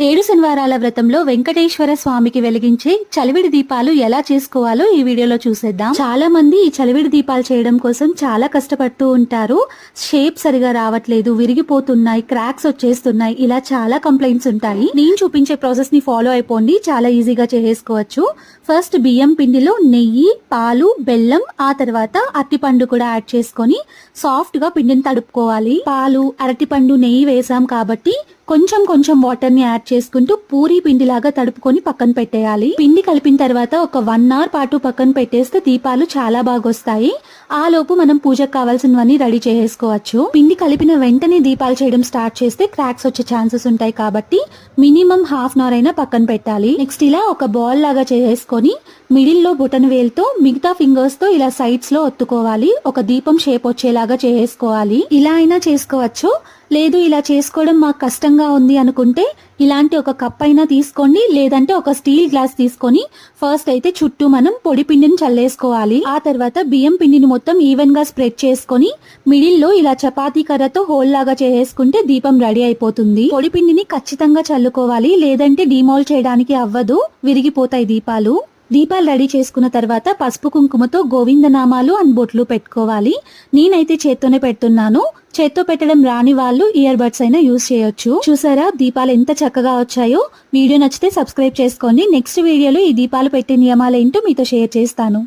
ఏడు శనివారాల వ్రతంలో వెంకటేశ్వర స్వామికి వెలిగించే చలివిడి దీపాలు ఎలా చేసుకోవాలో ఈ వీడియోలో చూసేద్దాం. చాలా మంది ఈ చలివిడి దీపాలు చేయడం కోసం చాలా కష్టపడుతూ ఉంటారు. షేప్ సరిగా రావట్లేదు, విరిగిపోతున్నాయి, క్రాక్స్ వచ్చేస్తున్నాయి, ఇలా చాలా కంప్లైంట్స్ ఉంటాయి. నేను చూపించే ప్రాసెస్ ని ఫాలో అయిపోండి, చాలా ఈజీగా చేసుకోవచ్చు. ఫస్ట్ బియ్యం పిండిలో నెయ్యి, పాలు, బెల్లం, ఆ తర్వాత అరటిపండు కూడా యాడ్ చేసుకొని సాఫ్ట్ గా పిండిని తడుపుకోవాలి. పాలు, అరటిపండు, నెయ్యి వేసాం కాబట్టి కొంచెం కొంచెం వాటర్ ని యాడ్ చేసుకుంటూ పూరీ పిండిలాగా తడుపుకొని పక్కన పెట్టేయాలి. పిండి కలిపిన తర్వాత ఒక 1 అవర్ పాటు పక్కన పెట్టేస్తే దీపాలు చాలా బాగా వస్తాయి. ఆ లోపు మనం పూజకు కావాల్సినవన్నీ రెడీ చేసుకోవచ్చు. పిండి కలిపిన వెంటనే దీపాలు చేయడం స్టార్ట్ చేస్తే క్రాక్స్ వచ్చే ఛాన్సెస్ ఉంటాయి కాబట్టి మినిమం హాఫ్ అన్ అవర్ అయినా పక్కన పెట్టాలి. నెక్స్ట్ ఇలా ఒక బాల్ లాగా చేసుకొని మిడిల్ లో బొటన్ వేలుతో మిగతా ఫింగర్స్ తో ఇలా సైడ్స్ లో ఒత్తుకోవాలి. ఒక దీపం షేప్ వచ్చేలాగా చేసుకోవాలి. ఇలా అయినా చేసుకోవచ్చు, లేదు ఇలా చేసుకోవడం మాకు కష్టంగా ఉంది అనుకుంటే ఇలాంటి ఒక కప్ అయినా తీసుకోండి, లేదంటే ఒక స్టీల్ గ్లాస్ తీసుకొని ఫస్ట్ అయితే చుట్టూ మనం పొడి పిండిని చల్లేసుకోవాలి. ఆ తర్వాత బియ్యం పిండిని మొత్తం ఈవెన్ గా స్ప్రెడ్ చేసుకొని మిడిల్ లో ఇలా చపాతీ కర్రతో హోల్ లాగా చేసుకుంటే దీపం రెడీ అయిపోతుంది. పొడి పిండిని ఖచ్చితంగా చల్లుకోవాలి, లేదంటే డిమోల్డ్ చేయడానికి అవ్వదు, విరిగిపోతాయి దీపాలు. దీపాలు రెడీ చేసుకున్న తర్వాత పసుపు కుంకుమతో గోవిందనామాలు అండ్ బొట్లు పెట్టుకోవాలి. నేనైతే చేత్తోనే పెడుతున్నాను. చేత్తో పెట్టడం రాని వాళ్ళు ఇయర్ బడ్స్ అయినా యూజ్ చేయొచ్చు. చూసారా దీపాలు ఎంత చక్కగా వచ్చాయో. వీడియో నచ్చితే సబ్స్క్రైబ్ చేసుకోండి. నెక్స్ట్ వీడియోలో ఈ దీపాలు పెట్టే నియమాలు ఏంటో మీతో షేర్ చేస్తాను.